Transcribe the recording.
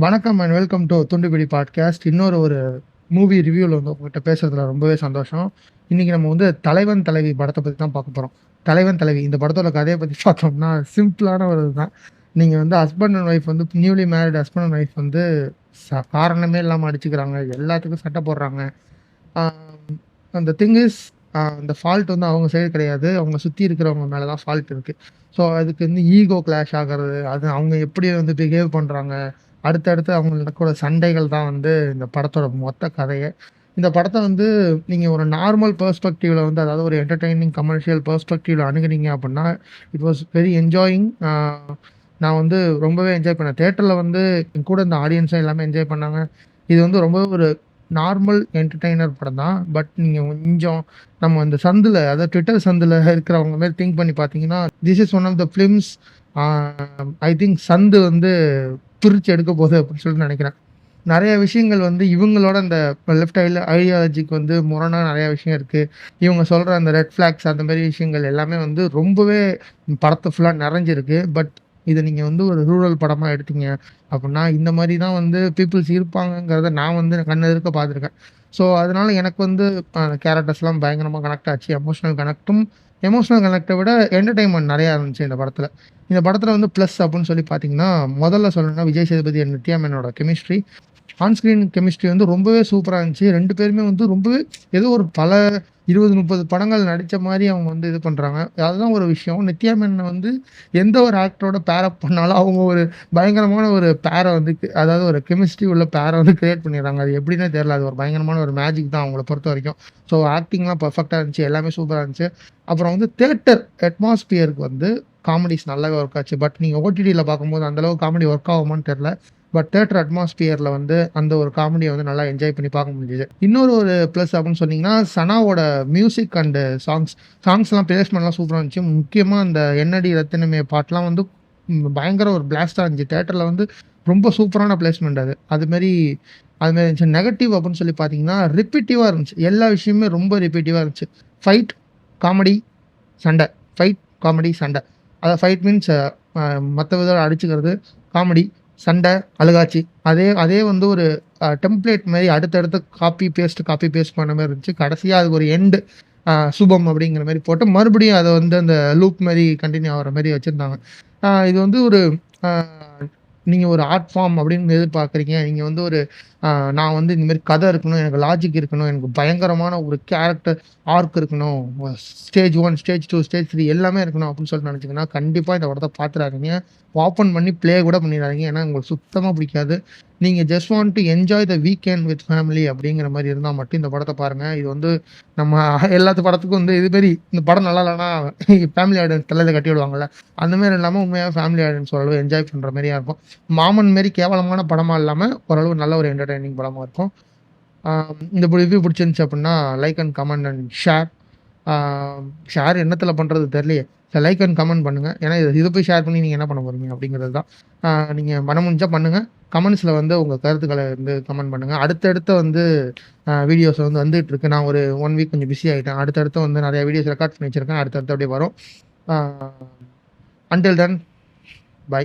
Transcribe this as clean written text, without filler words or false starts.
வணக்கம் and welcome to துண்டுபிடி podcast. ஒரு movie ரிவ்யூவில் வந்து உங்கள்கிட்ட பேசுறதுல ரொம்பவே சந்தோஷம். இன்னைக்கு நம்ம வந்து தலைவன் தலைவி படத்தை பற்றி தான் பார்க்க போகிறோம். தலைவன் தலைவி இந்த படத்தோட கதையை பற்றி பார்த்தோம்னா சிம்பிளான ஒரு இதுதான். நீங்கள் வந்து ஹஸ்பண்ட் அண்ட் ஒய்ஃப் வந்து newly married husband and wife வந்து காரணமே இல்லாமல் அடிச்சுக்கிறாங்க, எல்லாத்துக்கும் சட்டை போடுறாங்க. அந்த திங் இஸ் அந்த ஃபால்ட் வந்து அவங்க சைடு கிடையாது, அவங்க சுற்றி இருக்கிறவங்க மேலே தான் ஃபால்ட் இருக்குது. ஸோ அதுக்கு வந்து ஈகோ கிளாஷ் ஆகிறது, அது அவங்க எப்படி வந்து பிஹேவ் பண்ணுறாங்க, அடுத்தடுத்து அவங்க நடக்கிற சண்டைகள் தான் வந்து இந்த படத்தோட மொத்த கதையே. இந்த படத்தை வந்து நீங்கள் ஒரு நார்மல் பெர்ஸ்பெக்டிவில் வந்து, அதாவது ஒரு என்டர்டெய்னிங் கமர்ஷியல் பெர்ஸ்பெக்டிவில் அணுகுனீங்க அப்படின்னா இட் வாஸ் வெரி என்ஜாயிங். நான் வந்து ரொம்பவே என்ஜாய் பண்ணேன். தேட்டரில் வந்து என் கூட இந்த ஆடியன்ஸும் எல்லாமே என்ஜாய் பண்ணாங்க. இது வந்து ரொம்ப ஒரு நார்மல் என்டர்டெய்னர் படம் தான். பட் நீங்கள் கொஞ்சம் நம்ம அந்த சந்தில், அதாவது ட்விட்டர் சந்தில் இருக்கிறவங்க மாதிரி திங்க் பண்ணி பார்த்தீங்கன்னா, this is one of the films I think சந்து வந்து பிரித்து எடுக்க போகுது அப்படின்னு சொல்லிட்டு நினைக்கிறேன். நிறைய விஷயங்கள் வந்து இவங்களோட அந்த லெஃப்ட் ஐடியாலஜிக்கு வந்து முரணாக நிறையா விஷயம் இருக்குது. இவங்க சொல்கிற அந்த ரெட் ஃப்ளாக்ஸ் அந்த மாதிரி விஷயங்கள் எல்லாமே வந்து ரொம்பவே படத்தை ஃபுல்லாக நிறைஞ்சிருக்கு. பட் இதை நீங்கள் வந்து ஒரு ரூரல் படமாக எடுத்தீங்க அப்படின்னா இந்த மாதிரி தான் வந்து பீப்புள்ஸ் இருப்பாங்கங்கிறத நான் வந்து கண்ணெதிர்க்க பார்த்துருக்கேன். ஸோ அதனால் எனக்கு வந்து கேரக்டர்ஸ்லாம் பயங்கரமாக கனெக்ட் ஆச்சு. எமோஷனல் கனெக்டை விட என்டர்டெயின்மெண்ட் நிறையா இருந்துச்சு இந்த படத்தில். இந்த படத்தில் வந்து ப்ளஸ் அப்படின்னு சொல்லி பார்த்தீங்கன்னா, முதல்ல சொல்லணும்னா விஜய் சேதுபதி அண்ட் நித்யா மேனனோட கெமிஸ்ட்ரி, ஆன் ஸ்க்ரீன் கெமிஸ்ட்ரி வந்து ரொம்பவே சூப்பராக இருந்துச்சு. 2 பேருமே வந்து ரொம்பவே ஏதோ ஒரு பல 20, 30 படங்கள் நடித்த மாதிரி அவங்க வந்து இது பண்ணுறாங்க. அதுதான் ஒரு விஷயம். நித்யா மேனன் வந்து எந்த ஒரு ஆக்டரோட பேர் அப் பண்ணாலும் அவங்க ஒரு பயங்கரமான ஒரு பேரை வந்து அதாவது ஒரு கெமிஸ்ட்ரி உள்ள பேரை வந்து கிரியேட் பண்ணிடுறாங்க. அது எப்படின்னே தெரியல. அது ஒரு பயங்கரமான ஒரு மேஜிக் தான் அவங்கள பொறுத்த வரைக்கும். ஸோ ஆக்டிங்லாம் பர்ஃபெக்டாக இருந்துச்சு, எல்லாமே சூப்பராக இருந்துச்சு. அப்புறம் வந்து தியேட்டர் அட்மாஸ்பியருக்கு வந்து காமெடிஸ் நல்லாவே ஒர்க் ஆச்சு. பட் நீங்கள் ஓடிடியில் பார்க்கும்போது அந்தளவுக்கு காமெடி ஒர்க் ஆகுமான்னு தெரில. பட் தியேட்டர் அட்மாஸ்பியரில் வந்து அந்த ஒரு காமெடியை வந்து நல்லா என்ஜாய் பண்ணி பார்க்க முடிஞ்சுது. ஒரு ப்ளஸ் அப்படின்னு சொன்னீங்கன்னா, சனாவோட மியூசிக் அண்டு சாங்ஸ்லாம் பிளேஸ்மெண்ட்லாம் சூப்பராக இருந்துச்சு. முக்கியமாக அந்த என்னடி ரத்தினமே பாட்டெலாம் வந்து பயங்கர ஒரு பிளாஸ்டாக இருந்துச்சு. தியேட்டரில் வந்து ரொம்ப சூப்பரான பிளேஸ்மெண்ட் அது. அதுமாரி இருந்துச்சு. நெகட்டிவ் அப்படின்னு சொல்லி பார்த்தீங்கன்னா, ரிப்பீட்டிவாக இருந்துச்சு. எல்லா விஷயமுமே ரொம்ப ரிப்பீட்டிவாக இருந்துச்சு. ஃபைட், காமெடி, சண்டை. ஃபைட், காமெடி, சண்டை. அதாவது ஃபைட் மீன்ஸ் மற்ற விதம் அடிச்சுக்கிறது, காமெடி, சண்டை, அழுகாட்சி. அதே வந்து ஒரு டெம்ப்ளேட் மாதிரி அடுத்தடுத்து காப்பி பேஸ்ட் பண்ண மாதிரி இருந்துச்சு. கடைசியாக அதுக்கு ஒரு எண்டு சுபம் அப்படிங்கிற மாதிரி போட்டு மறுபடியும் அதை வந்து அந்த லூப் மாதிரி கண்டினியூ ஆகிற மாதிரி வச்சுருந்தாங்க. இது வந்து ஒரு நீங்கள் ஒரு ஆர்ட் ஃபார்ம் அப்படின்னு எதிர்பார்க்குறீங்க. நீங்கள் வந்து ஒரு நான் வந்து இந்தமாரி கதை இருக்கணும், எனக்கு லாஜிக் இருக்கணும், எனக்கு பயங்கரமான ஒரு கேரக்டர் ஆர்க் இருக்கணும், ஸ்டேஜ் 1, ஸ்டேஜ் 2, ஸ்டேஜ் 3 எல்லாமே இருக்கணும் அப்படின்னு சொல்லிட்டு நினச்சிங்கன்னா கண்டிப்பாக இந்த படத்தை பார்த்துறாதீங்க. ஓப்பன் பண்ணி ப்ளே கூட பண்ணிடாதீங்க. ஏன்னா உங்களுக்கு சுத்தமாக பிடிக்காது. நீங்கள் just want to enjoy the weekend with family அப்படிங்கிற மாதிரி இருந்தால் மட்டும் இந்த படத்தை பாருங்கள். இது வந்து நம்ம எல்லாத்து படத்துக்கும் வந்து இதுமாரி இந்த படம் நல்லா இல்லைன்னா ஃபேமிலி ஆடியன்ஸ் தலையில் கட்டி விடுவாங்கள்ல, அந்தமாரி இல்லாமல் உண்மையாக ஃபேமிலி ஆடியன்ஸ் ஓரளவு என்ஜாய் பண்ணுற மாதிரியா இருக்கும். மாமன் மாரி கேவலமான படமாக இல்லாமல் ஓரளவு நல்ல ஒரு என்டர்டெய்னிங் படமாக இருக்கும். இந்த ரிவ்யூ பிடிச்சிருந்துச்சு அப்படின்னா like and comment and share. Share என்னத்தில் பண்ணுறது தெரியலையே. லைக் அண்ட் கமெண்ட் பண்ணுங்கள். ஏன்னா இதை போய் ஷேர் பண்ணி நீங்கள் என்ன பண்ண போகிறீங்க அப்படிங்கிறது தான். நீங்கள் பண்ண முடிஞ்சால் பண்ணுங்கள். கமெண்ட்ஸில் வந்து உங்கள் கருத்துக்களை வந்து கமெண்ட் பண்ணுங்கள். அடுத்தடுத்த வந்து வீடியோஸ் வந்து வந்துகிட்ருக்கு. நான் ஒரு 1 வீக் கொஞ்சம் பிஸி ஆகிட்டேன். அடுத்தடுத்து வந்து நிறையா வீடியோஸ் ரெக்கார்ட் பண்ணி வச்சுருக்கேன். அடுத்தடுத்து அப்படியே வரும். Until then, by.